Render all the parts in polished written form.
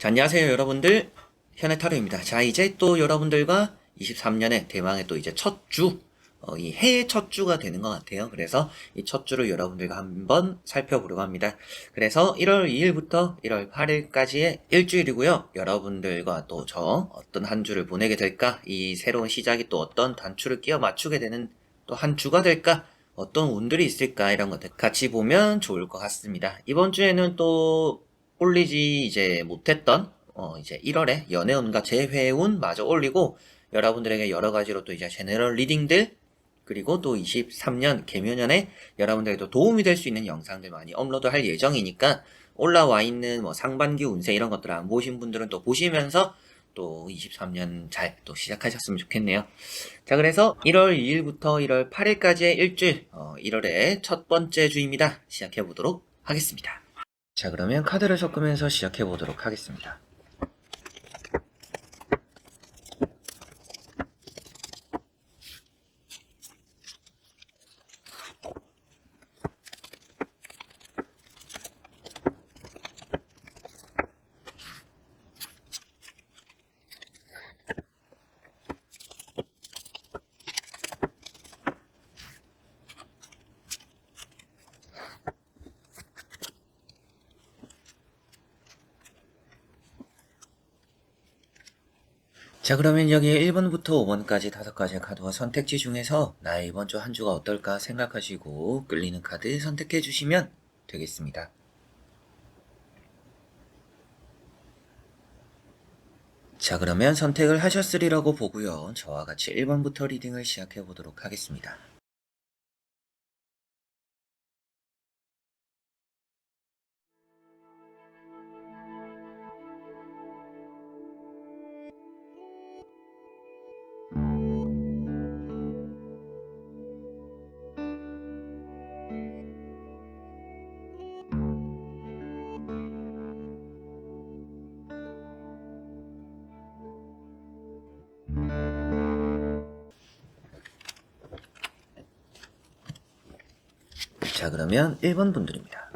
자, 안녕하세요, 여러분들. 현해타로입니다. 자, 이제 또 여러분들과 23년의 대망의 또 이제 첫 주, 이 해의 첫 주가 되는 것 같아요. 그래서 이 첫 주를 여러분들과 한번 살펴보려고 합니다. 그래서 1월 2일부터 1월 8일까지의 일주일이고요. 여러분들과 또 저 어떤 한 주를 보내게 될까? 이 새로운 시작이 또 어떤 단추를 끼워 맞추게 되는 또 한 주가 될까? 어떤 운들이 있을까? 이런 것들 같이 보면 좋을 것 같습니다. 이번 주에는 또 올리지 이제 못했던 이제 1월에 연애운과 재회운 마저 올리고 여러분들에게 여러 가지로 또 이제 제너럴 리딩들 그리고 또 23년 개묘년에 여러분들에게도 도움이 될 수 있는 영상들 많이 업로드할 예정이니까 올라와 있는 뭐 상반기 운세 이런 것들 안 보신 분들은 또 보시면서 또 23년 잘 또 시작하셨으면 좋겠네요. 자, 그래서 1월 2일부터 1월 8일까지의 일주일 1월의 첫 번째 주입니다. 시작해 보도록 하겠습니다. 자, 그러면 카드를 섞으면서 시작해 보도록 하겠습니다. 자, 그러면 여기 1번부터 5번까지 5가지의 카드와 선택지 중에서 나의 이번 주 한 주가 어떨까 생각하시고 끌리는 카드 선택해 주시면 되겠습니다. 자, 그러면 선택을 하셨으리라고 보고요. 저와 같이 1번부터 리딩을 시작해 보도록 하겠습니다. 자, 그러면 1번 분들입니다.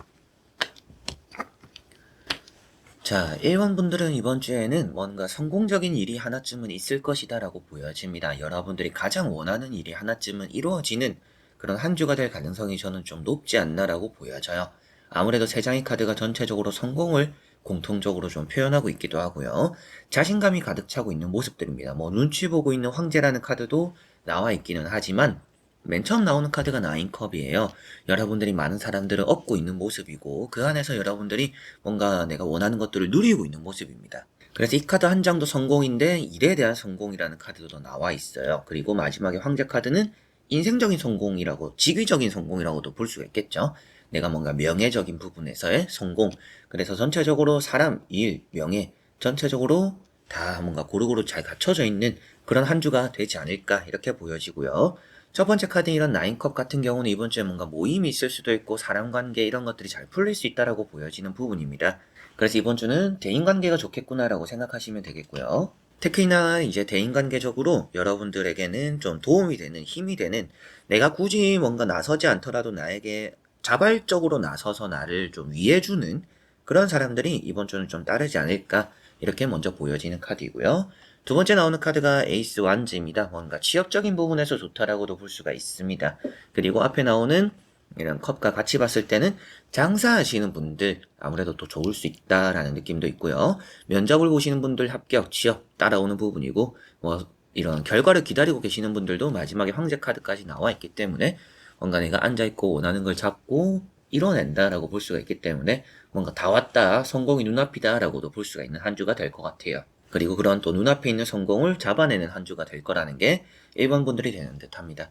자, 1번 분들은 이번 주에는 뭔가 성공적인 일이 하나쯤은 있을 것이다 라고 보여집니다. 여러분들이 가장 원하는 일이 하나쯤은 이루어지는 그런 한 주가 될 가능성이 저는 좀 높지 않나 라고 보여져요. 아무래도 세 장의 카드가 전체적으로 성공을 공통적으로 좀 표현하고 있기도 하고요. 자신감이 가득 차고 있는 모습들입니다. 뭐 눈치 보고 있는 황제라는 카드도 나와 있기는 하지만 맨 처음 나오는 카드가 나인컵이에요. 여러분들이 많은 사람들을 얻고 있는 모습이고 그 안에서 여러분들이 뭔가 내가 원하는 것들을 누리고 있는 모습입니다. 그래서 이 카드 한 장도 성공인데 일에 대한 성공이라는 카드도 나와 있어요. 그리고 마지막에 황제 카드는 인생적인 성공이라고, 직위적인 성공이라고도 볼 수가 있겠죠. 내가 뭔가 명예적인 부분에서의 성공. 그래서 전체적으로 사람, 일, 명예, 전체적으로 다 뭔가 고루고루 잘 갖춰져 있는 그런 한 주가 되지 않을까 이렇게 보여지고요. 첫 번째 카드인 이런 나인컵 같은 경우는 이번 주에 뭔가 모임이 있을 수도 있고 사람 관계 이런 것들이 잘 풀릴 수 있다라고 보여지는 부분입니다. 그래서 이번 주는 대인관계가 좋겠구나라고 생각하시면 되겠고요. 특히나 이제 대인관계적으로 여러분들에게는 좀 도움이 되는, 힘이 되는, 내가 굳이 뭔가 나서지 않더라도 나에게 자발적으로 나서서 나를 좀 위해주는 그런 사람들이 이번 주는 좀 따르지 않을까 이렇게 먼저 보여지는 카드이고요. 두 번째 나오는 카드가 에이스 완즈입니다. 뭔가 취업적인 부분에서 좋다라고도 볼 수가 있습니다. 그리고 앞에 나오는 이런 컵과 같이 봤을 때는 장사하시는 분들 아무래도 더 좋을 수 있다라는 느낌도 있고요. 면접을 보시는 분들 합격, 취업 따라오는 부분이고 뭐 이런 결과를 기다리고 계시는 분들도 마지막에 황제 카드까지 나와 있기 때문에 뭔가 내가 앉아있고 원하는 걸 잡고 이뤄낸다라고 볼 수가 있기 때문에 뭔가 다 왔다, 성공이 눈앞이다라고도 볼 수가 있는 한 주가 될 것 같아요. 그리고 그런 또 눈앞에 있는 성공을 잡아내는 한 주가 될 거라는 게 1번 분들이 되는 듯 합니다.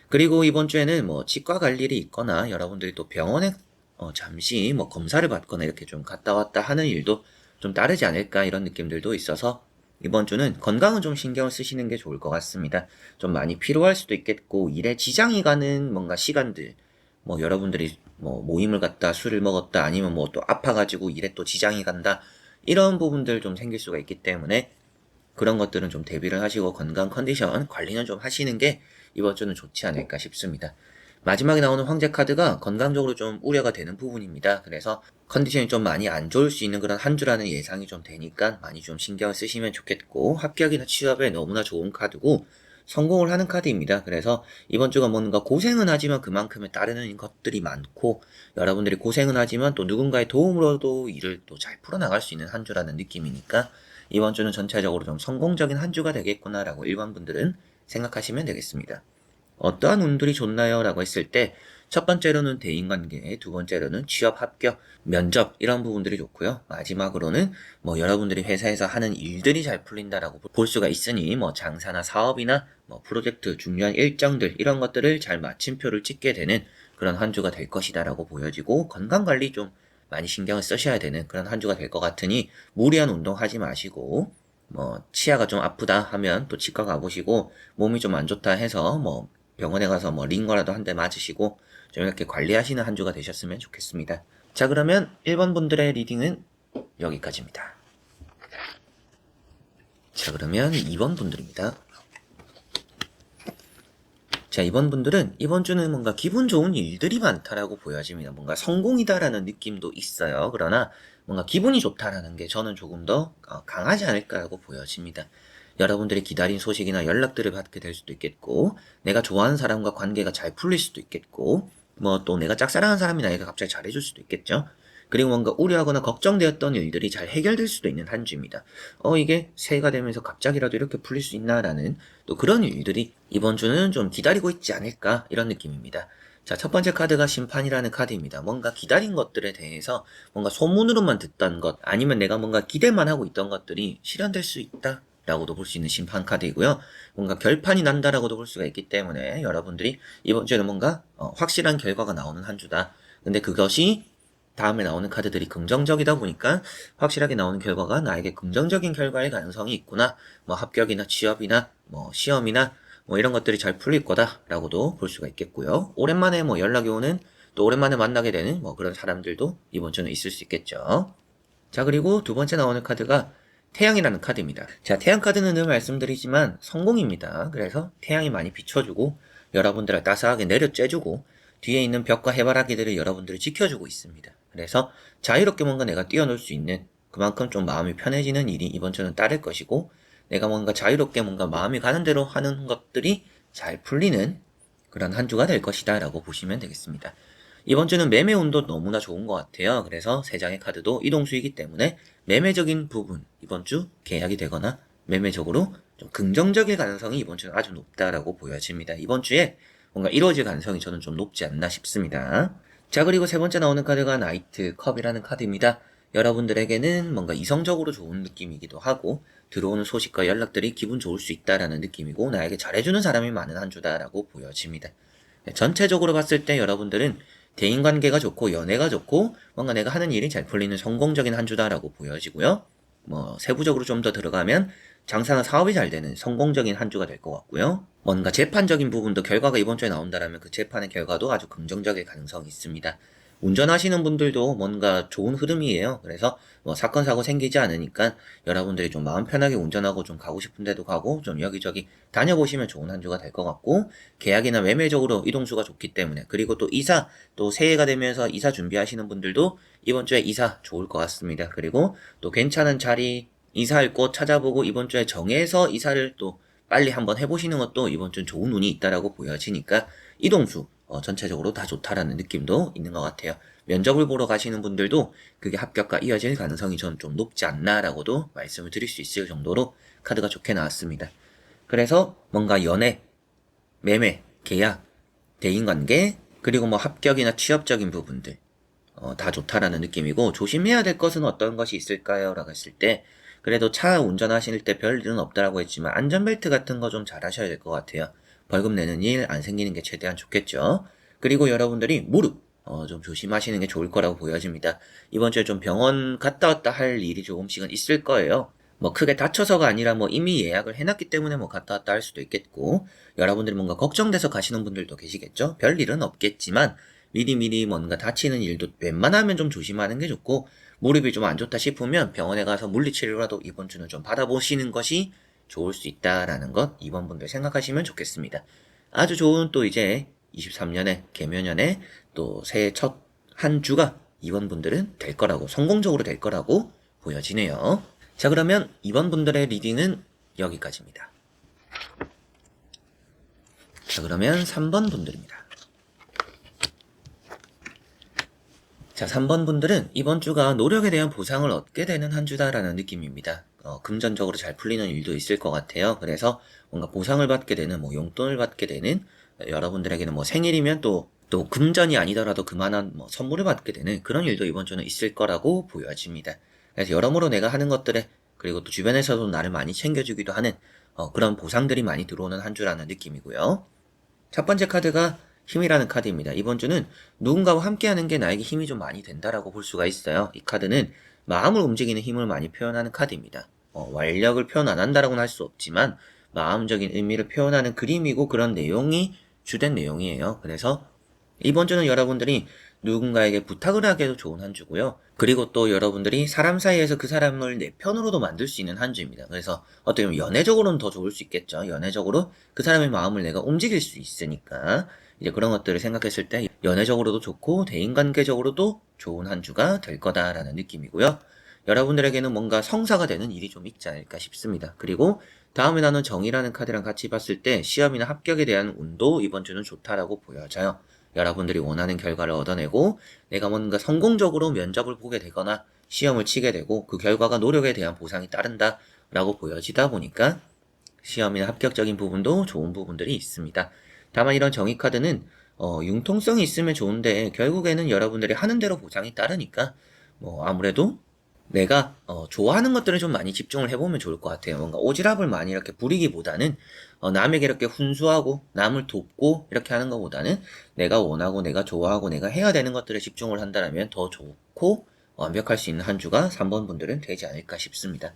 그리고 이번 주에는 뭐 치과 갈 일이 있거나 여러분들이 또 병원에 잠시 뭐 검사를 받거나 이렇게 좀 갔다 왔다 하는 일도 좀 따르지 않을까 이런 느낌들도 있어서 이번 주는 건강은 좀 신경을 쓰시는 게 좋을 것 같습니다. 좀 많이 피로할 수도 있겠고 일에 지장이 가는 뭔가 시간들 뭐 여러분들이 뭐 모임을 갔다 술을 먹었다 아니면 뭐 또 아파가지고 일에 또 지장이 간다 이런 부분들 좀 생길 수가 있기 때문에 그런 것들은 좀 대비를 하시고 건강 컨디션 관리는 좀 하시는 게 이번 주는 좋지 않을까 싶습니다. 마지막에 나오는 황제 카드가 건강적으로 좀 우려가 되는 부분입니다. 그래서 컨디션이 좀 많이 안 좋을 수 있는 그런 한 주라는 예상이 좀 되니까 많이 좀 신경을 쓰시면 좋겠고, 합격이나 취업에 너무나 좋은 카드고 성공을 하는 카드입니다. 그래서 이번 주가 뭔가 고생은 하지만 그만큼의 따르는 것들이 많고, 여러분들이 고생은 하지만 또 누군가의 도움으로도 일을 또 잘 풀어나갈 수 있는 한 주라는 느낌이니까 이번 주는 전체적으로 좀 성공적인 한 주가 되겠구나라고 일반 분들은 생각하시면 되겠습니다. 어떠한 운들이 좋나요? 라고 했을 때 첫 번째로는 대인관계, 두 번째로는 취업 합격, 면접 이런 부분들이 좋고요. 마지막으로는 뭐 여러분들이 회사에서 하는 일들이 잘 풀린다라고 볼 수가 있으니 뭐 장사나 사업이나 뭐 프로젝트, 중요한 일정들 이런 것들을 잘 마침표를 찍게 되는 그런 한 주가 될 것이다라고 보여지고, 건강관리 좀 많이 신경을 쓰셔야 되는 그런 한 주가 될 것 같으니 무리한 운동 하지 마시고, 뭐 치아가 좀 아프다 하면 또 치과 가보시고, 몸이 좀 안 좋다 해서 뭐 병원에 가서 뭐 링거라도 한 대 맞으시고 좀 이렇게 관리하시는 한 주가 되셨으면 좋겠습니다. 자, 그러면 1번 분들의 리딩은 여기까지입니다. 자, 그러면 2번 분들입니다. 자, 이번 분들은 이번 주는 뭔가 기분 좋은 일들이 많다라고 보여집니다. 뭔가 성공이다라는 느낌도 있어요. 그러나 뭔가 기분이 좋다라는 게 저는 조금 더 강하지 않을까라고 보여집니다. 여러분들이 기다린 소식이나 연락들을 받게 될 수도 있겠고, 내가 좋아하는 사람과 관계가 잘 풀릴 수도 있겠고, 뭐 또 내가 짝사랑하는 사람이 나에게 갑자기 잘해줄 수도 있겠죠. 그리고 뭔가 우려하거나 걱정되었던 일들이 잘 해결될 수도 있는 한 주입니다. 이게 새해가 되면서 갑자기라도 이렇게 풀릴 수 있나라는 또 그런 일들이 이번 주는 좀 기다리고 있지 않을까 이런 느낌입니다. 자, 첫 번째 카드가 심판이라는 카드입니다. 뭔가 기다린 것들에 대해서 뭔가 소문으로만 듣던 것, 아니면 내가 뭔가 기대만 하고 있던 것들이 실현될 수 있다 라고도 볼 수 있는 심판 카드이고요. 뭔가 결판이 난다라고도 볼 수가 있기 때문에 여러분들이 이번 주에는 뭔가 확실한 결과가 나오는 한 주다. 근데 그것이 다음에 나오는 카드들이 긍정적이다 보니까 확실하게 나오는 결과가 나에게 긍정적인 결과일 가능성이 있구나. 뭐 합격이나 취업이나 뭐 시험이나 뭐 이런 것들이 잘 풀릴 거다라고도 볼 수가 있겠고요. 오랜만에 뭐 연락이 오는, 또 오랜만에 만나게 되는 뭐 그런 사람들도 이번 주는 있을 수 있겠죠. 자, 그리고 두 번째 나오는 카드가 태양이라는 카드입니다. 자, 태양 카드는 늘 말씀드리지만 성공입니다. 그래서 태양이 많이 비춰주고 여러분들을 따스하게 내려쬐주고 뒤에 있는 벽과 해바라기들을 여러분들을 지켜주고 있습니다. 그래서 자유롭게 뭔가 내가 뛰어놀 수 있는, 그만큼 좀 마음이 편해지는 일이 이번 주는 따를 것이고, 내가 뭔가 자유롭게 뭔가 마음이 가는 대로 하는 것들이 잘 풀리는 그런 한 주가 될 것이다 라고 보시면 되겠습니다. 이번 주는 매매 운도 너무나 좋은 것 같아요. 그래서 세 장의 카드도 이동수이기 때문에 매매적인 부분, 이번 주 계약이 되거나 매매적으로 좀 긍정적일 가능성이 이번 주는 아주 높다라고 보여집니다. 이번 주에 뭔가 이루어질 가능성이 저는 좀 높지 않나 싶습니다. 자, 그리고 세 번째 나오는 카드가 나이트 컵이라는 카드입니다. 여러분들에게는 뭔가 이성적으로 좋은 느낌이기도 하고, 들어오는 소식과 연락들이 기분 좋을 수 있다라는 느낌이고, 나에게 잘해주는 사람이 많은 한 주다라고 보여집니다. 전체적으로 봤을 때 여러분들은 대인관계가 좋고 연애가 좋고 뭔가 내가 하는 일이 잘 풀리는 성공적인 한 주다라고 보여지고요. 뭐 세부적으로 좀 더 들어가면 장사나 사업이 잘 되는 성공적인 한 주가 될 것 같고요. 뭔가 재판적인 부분도 결과가 이번 주에 나온다라면 그 재판의 결과도 아주 긍정적일 가능성이 있습니다. 운전하시는 분들도 뭔가 좋은 흐름이에요. 그래서 뭐 사건 사고 생기지 않으니까 여러분들이 좀 마음 편하게 운전하고 좀 가고 싶은 데도 가고 좀 여기저기 다녀보시면 좋은 한 주가 될 것 같고, 계약이나 매매적으로 이동수가 좋기 때문에, 그리고 또 이사, 또 새해가 되면서 이사 준비하시는 분들도 이번 주에 이사 좋을 것 같습니다. 그리고 또 괜찮은 자리, 이사할 곳 찾아보고 이번 주에 정해서 이사를 또 빨리 한번 해보시는 것도 이번 주는 좋은 운이 있다라고 보여지니까 이동수 전체적으로 다 좋다라는 느낌도 있는 것 같아요. 면접을 보러 가시는 분들도 그게 합격과 이어질 가능성이 전 좀 높지 않나라고도 말씀을 드릴 수 있을 정도로 카드가 좋게 나왔습니다. 그래서 뭔가 연애, 매매, 계약, 대인관계, 그리고 뭐 합격이나 취업적인 부분들 다 좋다라는 느낌이고, 조심해야 될 것은 어떤 것이 있을까요? 라고 했을 때 그래도 차 운전하실 때 별일은 없다라고 했지만 안전벨트 같은 거 좀 잘 하셔야 될 것 같아요. 벌금 내는 일 안 생기는 게 최대한 좋겠죠. 그리고 여러분들이 무릎 좀 조심하시는 게 좋을 거라고 보여집니다. 이번 주에 좀 병원 갔다 왔다 할 일이 조금씩은 있을 거예요. 뭐 크게 다쳐서가 아니라 뭐 이미 예약을 해놨기 때문에 뭐 갔다 왔다 할 수도 있겠고, 여러분들이 뭔가 걱정돼서 가시는 분들도 계시겠죠. 별일은 없겠지만 미리미리 뭔가 다치는 일도 웬만하면 좀 조심하는 게 좋고, 무릎이 좀 안 좋다 싶으면 병원에 가서 물리치료라도 이번 주는 좀 받아보시는 것이 좋을 수 있다라는 것 이번 분들 생각하시면 좋겠습니다. 아주 좋은 또 이제 23년에 개묘년에 또 새해 첫 한 주가 이번 분들은 될 거라고, 성공적으로 될 거라고 보여지네요. 자, 그러면 이번 분들의 리딩은 여기까지입니다. 자, 그러면 3번 분들입니다. 자, 3번 분들은 이번 주가 노력에 대한 보상을 얻게 되는 한 주다라는 느낌입니다. 금전적으로 잘 풀리는 일도 있을 것 같아요. 그래서 뭔가 보상을 받게 되는, 뭐 용돈을 받게 되는, 여러분들에게는 뭐 생일이면 또 금전이 아니더라도 그만한 뭐 선물을 받게 되는 그런 일도 이번 주는 있을 거라고 보여집니다. 그래서 여러모로 내가 하는 것들에, 그리고 또 주변에서도 나를 많이 챙겨주기도 하는 그런 보상들이 많이 들어오는 한 주라는 느낌이고요. 첫 번째 카드가 힘이라는 카드입니다. 이번 주는 누군가와 함께하는 게 나에게 힘이 좀 많이 된다라고 볼 수가 있어요. 이 카드는 마음을 움직이는 힘을 많이 표현하는 카드입니다. 완력을 표현 안 한다라고는 할 수 없지만 마음적인 의미를 표현하는 그림이고 그런 내용이 주된 내용이에요. 그래서 이번 주는 여러분들이 누군가에게 부탁을 하기에도 좋은 한 주고요. 그리고 또 여러분들이 사람 사이에서 그 사람을 내 편으로도 만들 수 있는 한 주입니다. 그래서 어떻게 보면 연애적으로는 더 좋을 수 있겠죠. 연애적으로 그 사람의 마음을 내가 움직일 수 있으니까 이제 그런 것들을 생각했을 때 연애적으로도 좋고 대인관계적으로도 좋은 한 주가 될 거다라는 느낌이고요. 여러분들에게는 뭔가 성사가 되는 일이 좀 있지 않을까 싶습니다. 그리고 다음에 나눈 정의라는 카드랑 같이 봤을 때 시험이나 합격에 대한 운도 이번 주는 좋다라고 보여져요. 여러분들이 원하는 결과를 얻어내고 내가 뭔가 성공적으로 면접을 보게 되거나 시험을 치게 되고 그 결과가 노력에 대한 보상이 따른다 라고 보여지다 보니까 시험이나 합격적인 부분도 좋은 부분들이 있습니다. 다만 이런 정의 카드는 융통성이 있으면 좋은데 결국에는 여러분들이 하는 대로 보상이 따르니까 뭐 아무래도 내가 좋아하는 것들을 좀 많이 집중을 해보면 좋을 것 같아요. 뭔가 오지랖을 많이 이렇게 부리기보다는 남에게 이렇게 훈수하고 남을 돕고 이렇게 하는 것보다는 내가 원하고 내가 좋아하고 내가 해야 되는 것들에 집중을 한다면 더 좋고 완벽할 수 있는 한 주가 3번 분들은 되지 않을까 싶습니다.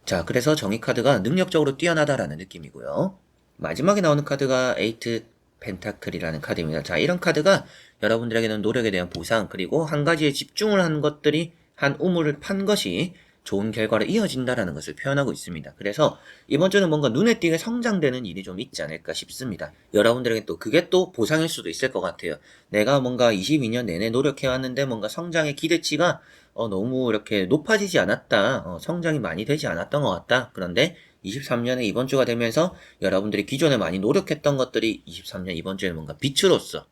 자, 그래서 정의 카드가 능력적으로 뛰어나다라는 느낌이고요. 마지막에 나오는 카드가 에이트 펜타클이라는 카드입니다. 자, 이런 카드가 여러분들에게는 노력에 대한 보상, 그리고 한 가지에 집중을 한 것들이 한 우물을 판 것이 좋은 결과로 이어진다라는 것을 표현하고 있습니다. 그래서 이번 주는 뭔가 눈에 띄게 성장되는 일이 좀 있지 않을까 싶습니다. 여러분들에게 또 그게 또 보상일 수도 있을 것 같아요. 내가 뭔가 22년 내내 노력해왔는데 뭔가 성장의 기대치가 너무 이렇게 높아지지 않았다. 성장이 많이 되지 않았던 것 같다. 그런데 23년에 이번 주가 되면서 여러분들이 기존에 많이 노력했던 것들이 23년 이번 주에 뭔가 빛으로써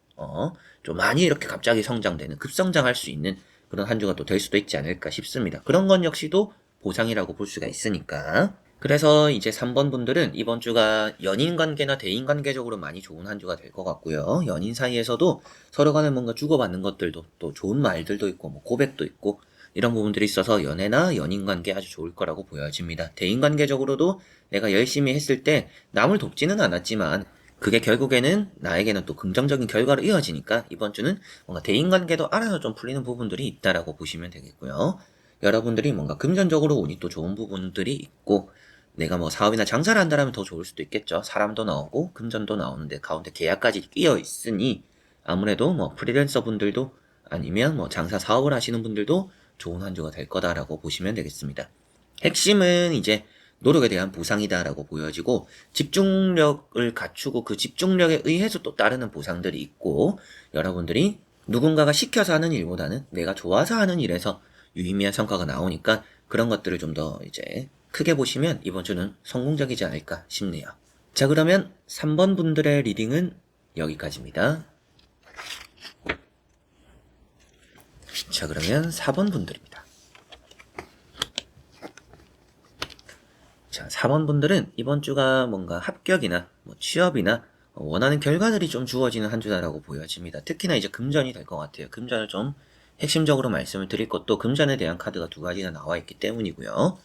좀 많이 이렇게 갑자기 성장되는, 급성장할 수 있는 그런 한 주가 또 될 수도 있지 않을까 싶습니다. 그런 건 역시도 보상이라고 볼 수가 있으니까. 그래서 이제 3번 분들은 이번 주가 연인 관계나 대인 관계적으로 많이 좋은 한 주가 될 것 같고요. 연인 사이에서도 서로 간에 뭔가 주고받는 것들도 또 좋은 말들도 있고 뭐 고백도 있고 이런 부분들이 있어서 연애나 연인 관계 아주 좋을 거라고 보여집니다. 대인 관계적으로도 내가 열심히 했을 때 남을 돕지는 않았지만 그게 결국에는 나에게는 또 긍정적인 결과로 이어지니까 이번 주는 뭔가 대인관계도 알아서 좀 풀리는 부분들이 있다라고 보시면 되겠고요. 여러분들이 뭔가 금전적으로 운이 또 좋은 부분들이 있고 내가 뭐 사업이나 장사를 한다면 더 좋을 수도 있겠죠. 사람도 나오고 금전도 나오는데 가운데 계약까지 끼어 있으니 아무래도 뭐 프리랜서 분들도 아니면 뭐 장사 사업을 하시는 분들도 좋은 한 주가 될 거다라고 보시면 되겠습니다. 핵심은 이제 노력에 대한 보상이다라고 보여지고 집중력을 갖추고 그 집중력에 의해서 또 따르는 보상들이 있고 여러분들이 누군가가 시켜서 하는 일보다는 내가 좋아서 하는 일에서 유의미한 성과가 나오니까 그런 것들을 좀 더 이제 크게 보시면 이번 주는 성공적이지 않을까 싶네요. 자, 그러면 3번 분들의 리딩은 여기까지입니다. 자, 그러면 4번 분들입니다. 자, 4번 분들은 이번 주가 뭔가 합격이나 뭐 취업이나 원하는 결과들이 좀 주어지는 한 주다라고 보여집니다. 특히나 이제 금전이 될 것 같아요. 금전을 좀 핵심적으로 말씀을 드릴 것도 금전에 대한 카드가 두 가지나 나와 있기 때문이고요.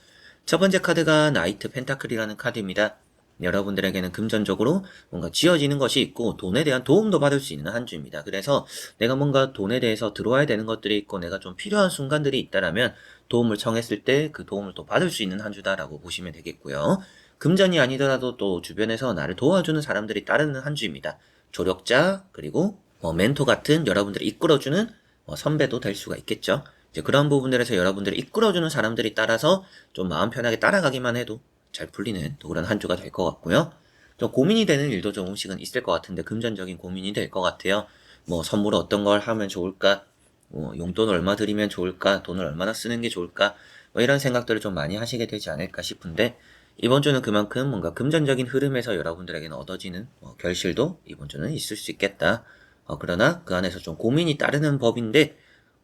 첫 번째 카드가 나이트 펜타클이라는 카드입니다. 여러분들에게는 금전적으로 뭔가 지어지는 것이 있고 돈에 대한 도움도 받을 수 있는 한 주입니다. 그래서 내가 뭔가 돈에 대해서 들어와야 되는 것들이 있고 내가 좀 필요한 순간들이 있다라면 도움을 청했을 때 그 도움을 또 받을 수 있는 한 주다라고 보시면 되겠고요. 금전이 아니더라도 또 주변에서 나를 도와주는 사람들이 따르는 한 주입니다. 조력자 그리고 멘토 같은 여러분들을 이끌어주는 선배도 될 수가 있겠죠. 이제 그런 부분들에서 여러분들을 이끌어주는 사람들이 따라서 좀 마음 편하게 따라가기만 해도 잘 풀리는 또 그런 한 주가 될 것 같고요. 좀 고민이 되는 일도 조금씩은 있을 것 같은데 금전적인 고민이 될 것 같아요. 뭐 선물을 어떤 걸 하면 좋을까? 용돈을 얼마 드리면 좋을까? 돈을 얼마나 쓰는 게 좋을까? 뭐 이런 생각들을 좀 많이 하시게 되지 않을까 싶은데 이번 주는 그만큼 뭔가 금전적인 흐름에서 여러분들에게는 얻어지는 결실도 이번 주는 있을 수 있겠다. 그러나 그 안에서 좀 고민이 따르는 법인데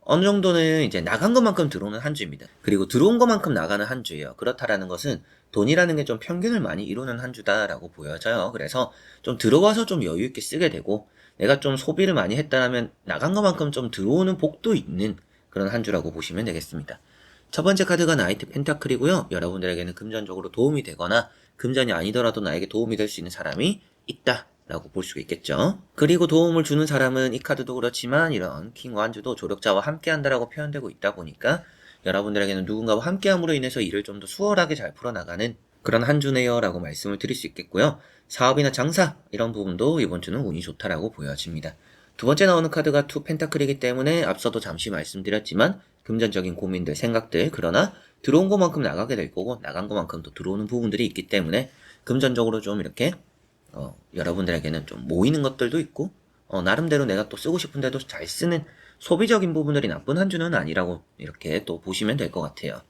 어느 정도는 이제 나간 것만큼 들어오는 한 주입니다. 그리고 들어온 것만큼 나가는 한 주예요. 그렇다라는 것은 돈이라는 게 좀 평균을 많이 이루는 한 주다라고 보여져요. 그래서 좀 들어와서 좀 여유 있게 쓰게 되고 내가 좀 소비를 많이 했다면 나간 것만큼 좀 들어오는 복도 있는 그런 한 주라고 보시면 되겠습니다. 첫 번째 카드가 나이트 펜타클이고요. 여러분들에게는 금전적으로 도움이 되거나 금전이 아니더라도 나에게 도움이 될 수 있는 사람이 있다 라고 볼 수가 있겠죠. 그리고 도움을 주는 사람은 이 카드도 그렇지만 이런 킹 완주도 조력자와 함께 한다라고 표현되고 있다 보니까 여러분들에게는 누군가와 함께함으로 인해서 일을 좀 더 수월하게 잘 풀어나가는 그런 한 주네요 라고 말씀을 드릴 수 있겠고요. 사업이나 장사 이런 부분도 이번 주는 운이 좋다라고 보여집니다. 두 번째 나오는 카드가 투 펜타클이기 때문에 앞서도 잠시 말씀드렸지만 금전적인 고민들, 생각들, 그러나 들어온 것만큼 나가게 될 거고 나간 것만큼 또 들어오는 부분들이 있기 때문에 금전적으로 좀 이렇게 여러분들에게는 좀 모이는 것들도 있고 나름대로 내가 또 쓰고 싶은데도 잘 쓰는 소비적인 부분들이 나쁜 한 주는 아니라고 이렇게 또 보시면 될 것 같아요.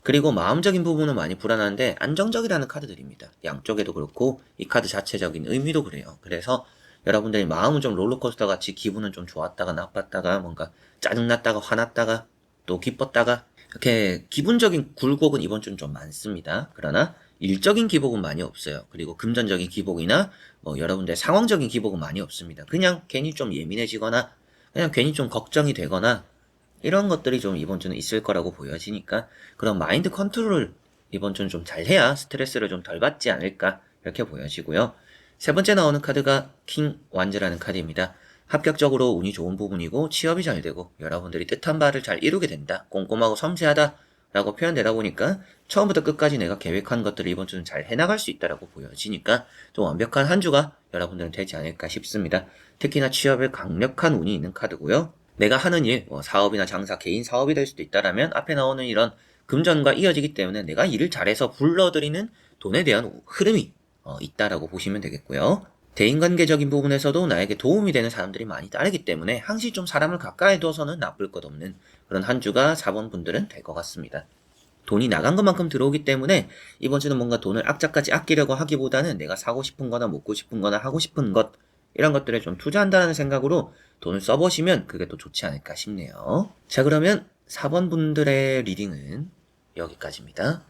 그리고 마음적인 부분은 많이 불안한데 안정적이라는 카드들입니다. 양쪽에도 그렇고 이 카드 자체적인 의미도 그래요. 그래서 여러분들이 마음은 좀 롤러코스터 같이 기분은 좀 좋았다가 나빴다가 뭔가 짜증났다가 화났다가 또 기뻤다가 이렇게 기분적인 굴곡은 이번 주는 좀 많습니다. 그러나 일적인 기복은 많이 없어요. 그리고 금전적인 기복이나 뭐 여러분들 상황적인 기복은 많이 없습니다. 그냥 괜히 좀 예민해지거나 그냥 괜히 좀 걱정이 되거나 이런 것들이 좀 이번 주는 있을 거라고 보여지니까 그런 마인드 컨트롤을 이번 주는 좀 잘해야 스트레스를 좀 덜 받지 않을까 이렇게 보여지고요. 세 번째 나오는 카드가 킹 완즈라는 카드입니다. 합격적으로 운이 좋은 부분이고 취업이 잘 되고 여러분들이 뜻한 바를 잘 이루게 된다. 꼼꼼하고 섬세하다 라고 표현되다 보니까 처음부터 끝까지 내가 계획한 것들을 이번 주는 잘 해나갈 수 있다라고 보여지니까 좀 완벽한 한 주가 여러분들은 되지 않을까 싶습니다. 특히나 취업에 강력한 운이 있는 카드고요. 내가 하는 일, 사업이나 장사, 개인 사업이 될 수도 있다라면 앞에 나오는 이런 금전과 이어지기 때문에 내가 일을 잘해서 불러들이는 돈에 대한 흐름이 있다라고 보시면 되겠고요. 대인관계적인 부분에서도 나에게 도움이 되는 사람들이 많이 따르기 때문에 항시 좀 사람을 가까이 둬서는 나쁠 것 없는 그런 한 주가 4번 분들은 될 것 같습니다. 돈이 나간 것만큼 들어오기 때문에 이번 주는 뭔가 돈을 악착같이 아끼려고 하기보다는 내가 사고 싶은 거나 먹고 싶은 거나 하고 싶은 것 이런 것들에 좀 투자한다는 생각으로 돈을 써보시면 그게 또 좋지 않을까 싶네요. 자, 그러면 4번 분들의 리딩은 여기까지입니다.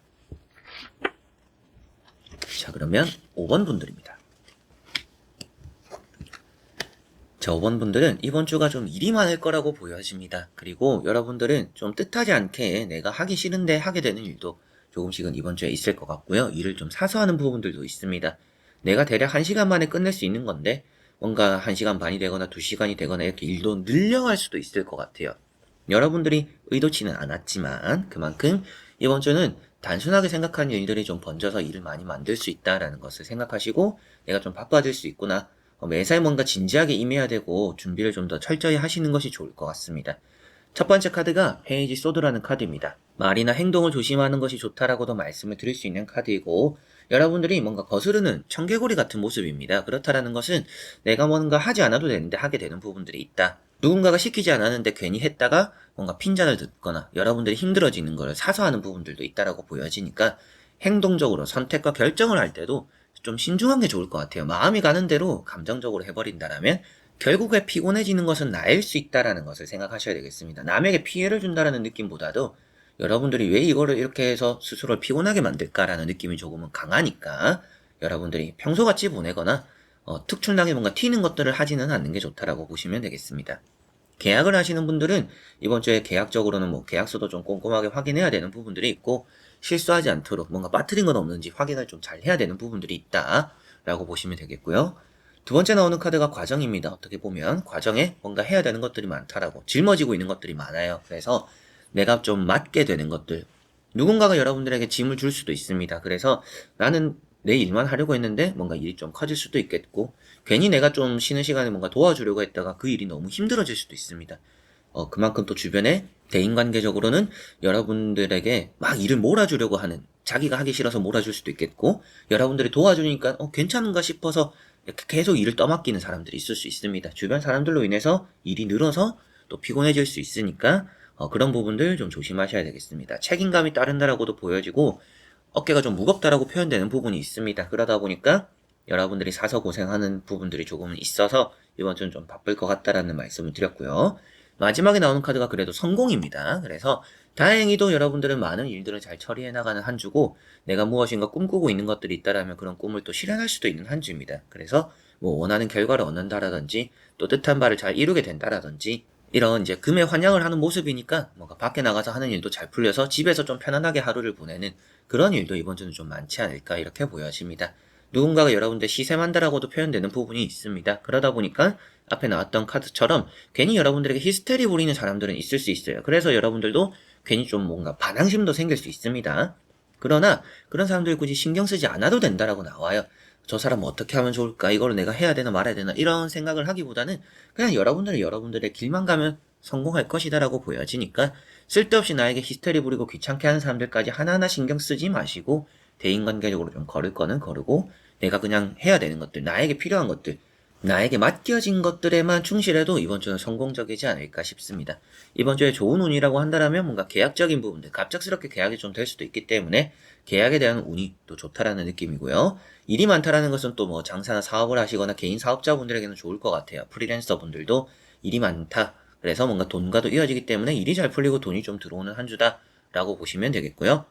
자, 그러면 5번 분들입니다. 자, 5번 분들은 이번 주가 좀 일이 많을 거라고 보여집니다. 그리고 여러분들은 좀 뜻하지 않게 내가 하기 싫은데 하게 되는 일도 조금씩은 이번 주에 있을 것 같고요. 일을 좀 사소하는 부분들도 있습니다. 내가 대략 1시간 만에 끝낼 수 있는 건데 뭔가 1시간 반이 되거나 2시간이 되거나 이렇게 일도 늘려갈 수도 있을 것 같아요. 여러분들이 의도치는 않았지만 그만큼 이번 주는 단순하게 생각하는 일들이 좀 번져서 일을 많이 만들 수 있다라는 것을 생각하시고 내가 좀 바빠질 수 있구나. 매사에 뭔가 진지하게 임해야 되고 준비를 좀 더 철저히 하시는 것이 좋을 것 같습니다. 첫 번째 카드가 페이지 소드라는 카드입니다. 말이나 행동을 조심하는 것이 좋다라고도 말씀을 드릴 수 있는 카드이고 여러분들이 뭔가 거스르는 청개구리 같은 모습입니다. 그렇다라는 것은 내가 뭔가 하지 않아도 되는데 하게 되는 부분들이 있다. 누군가가 시키지 않았는데 괜히 했다가 뭔가 핀잔을 듣거나 여러분들이 힘들어지는 것을 사소하는 부분들도 있다라고 보여지니까 행동적으로 선택과 결정을 할 때도 좀 신중한 게 좋을 것 같아요. 마음이 가는 대로 감정적으로 해버린다라면 결국에 피곤해지는 것은 나일 수 있다라는 것을 생각하셔야 되겠습니다. 남에게 피해를 준다라는 느낌보다도 여러분들이 왜 이거를 이렇게 해서 스스로를 피곤하게 만들까라는 느낌이 조금은 강하니까 여러분들이 평소같이 보내거나 특출나게 뭔가 튀는 것들을 하지는 않는 게 좋다라고 보시면 되겠습니다. 계약을 하시는 분들은 이번 주에 계약적으로는 뭐 계약서도 좀 꼼꼼하게 확인해야 되는 부분들이 있고 실수하지 않도록 뭔가 빠뜨린 건 없는지 확인을 좀 잘 해야 되는 부분들이 있다라고 보시면 되겠고요. 두 번째 나오는 카드가 과정입니다. 어떻게 보면 과정에 뭔가 해야 되는 것들이 많다라고 짊어지고 있는 것들이 많아요. 그래서 내가 좀 맡게 되는 것들 누군가가 여러분들에게 짐을 줄 수도 있습니다. 그래서 나는 내 일만 하려고 했는데 뭔가 일이 좀 커질 수도 있겠고 괜히 내가 좀 쉬는 시간에 뭔가 도와주려고 했다가 그 일이 너무 힘들어질 수도 있습니다. 그만큼 또 주변에 대인관계적으로는 여러분들에게 막 일을 몰아주려고 하는 자기가 하기 싫어서 몰아줄 수도 있겠고, 여러분들이 도와주니까 괜찮은가 싶어서 이렇게 계속 일을 떠맡기는 사람들이 있을 수 있습니다. 주변 사람들로 인해서 일이 늘어서 또 피곤해질 수 있으니까 그런 부분들 좀 조심하셔야 되겠습니다. 책임감이 따른다라고도 보여지고 어깨가 좀 무겁다라고 표현되는 부분이 있습니다. 그러다 보니까 여러분들이 사서 고생하는 부분들이 조금은 있어서 이번 주는 좀 바쁠 것 같다라는 말씀을 드렸고요. 마지막에 나오는 카드가 그래도 성공입니다. 그래서 다행히도 여러분들은 많은 일들을 잘 처리해 나가는 한 주고, 내가 무엇인가 꿈꾸고 있는 것들이 있다라면 그런 꿈을 또 실현할 수도 있는 한 주입니다. 그래서 뭐 원하는 결과를 얻는다라든지 또 뜻한 바를 잘 이루게 된다라든지 이런 이제 금에 환영을 하는 모습이니까 뭔가 밖에 나가서 하는 일도 잘 풀려서 집에서 좀 편안하게 하루를 보내는 그런 일도 이번 주는 좀 많지 않을까 이렇게 보여집니다. 누군가가 여러분들 시샘한다라고도 표현되는 부분이 있습니다. 그러다 보니까 앞에 나왔던 카드처럼 괜히 여러분들에게 히스테리 부리는 사람들은 있을 수 있어요. 그래서 여러분들도 괜히 좀 뭔가 반항심도 생길 수 있습니다. 그러나 그런 사람들이 굳이 신경 쓰지 않아도 된다라고 나와요. 저 사람 어떻게 하면 좋을까? 이걸 내가 해야 되나 말아야 되나? 이런 생각을 하기보다는 그냥 여러분들은 여러분들의 길만 가면 성공할 것이다라고 보여지니까 쓸데없이 나에게 히스테리 부리고 귀찮게 하는 사람들까지 하나하나 신경 쓰지 마시고 대인관계적으로 좀 걸을 거는 거르고 내가 그냥 해야 되는 것들, 나에게 필요한 것들, 나에게 맡겨진 것들에만 충실해도 이번 주는 성공적이지 않을까 싶습니다. 이번 주에 좋은 운이라고 한다면 뭔가 계약적인 부분들, 갑작스럽게 계약이 좀 될 수도 있기 때문에 계약에 대한 운이 또 좋다라는 느낌이고요. 일이 많다라는 것은 또 뭐 장사나 사업을 하시거나 개인 사업자분들에게는 좋을 것 같아요. 프리랜서 분들도 일이 많다. 그래서 뭔가 돈과도 이어지기 때문에 일이 잘 풀리고 돈이 좀 들어오는 한 주다라고 보시면 되겠고요.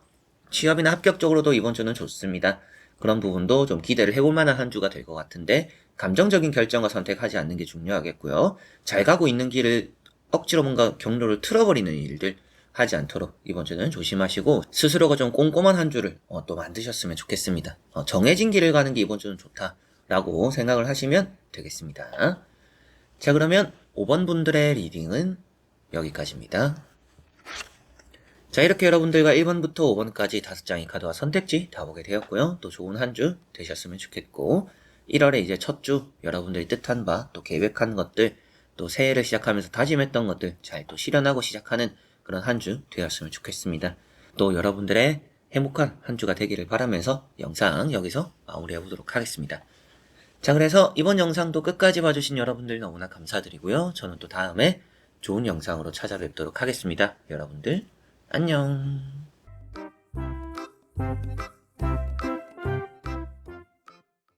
취업이나 합격적으로도 이번 주는 좋습니다. 그런 부분도 좀 기대를 해볼 만한 한 주가 될 것 같은데 감정적인 결정과 선택하지 않는 게 중요하겠고요. 잘 가고 있는 길을 억지로 뭔가 경로를 틀어버리는 일들 하지 않도록 이번 주는 조심하시고 스스로가 좀 꼼꼼한 한 주를 또 만드셨으면 좋겠습니다. 정해진 길을 가는 게 이번 주는 좋다라고 생각을 하시면 되겠습니다. 자, 그러면 5번 분들의 리딩은 여기까지입니다. 자, 이렇게 여러분들과 1번부터 5번까지 5장의 카드와 선택지 다 보게 되었고요. 또 좋은 한 주 되셨으면 좋겠고 1월에 이제 첫 주 여러분들이 뜻한 바 또 계획한 것들 또 새해를 시작하면서 다짐했던 것들 잘 또 실현하고 시작하는 그런 한 주 되었으면 좋겠습니다. 또 여러분들의 행복한 한 주가 되기를 바라면서 영상 여기서 마무리해 보도록 하겠습니다. 자, 그래서 이번 영상도 끝까지 봐주신 여러분들 너무나 감사드리고요. 저는 또 다음에 좋은 영상으로 찾아뵙도록 하겠습니다. 여러분들 안녕.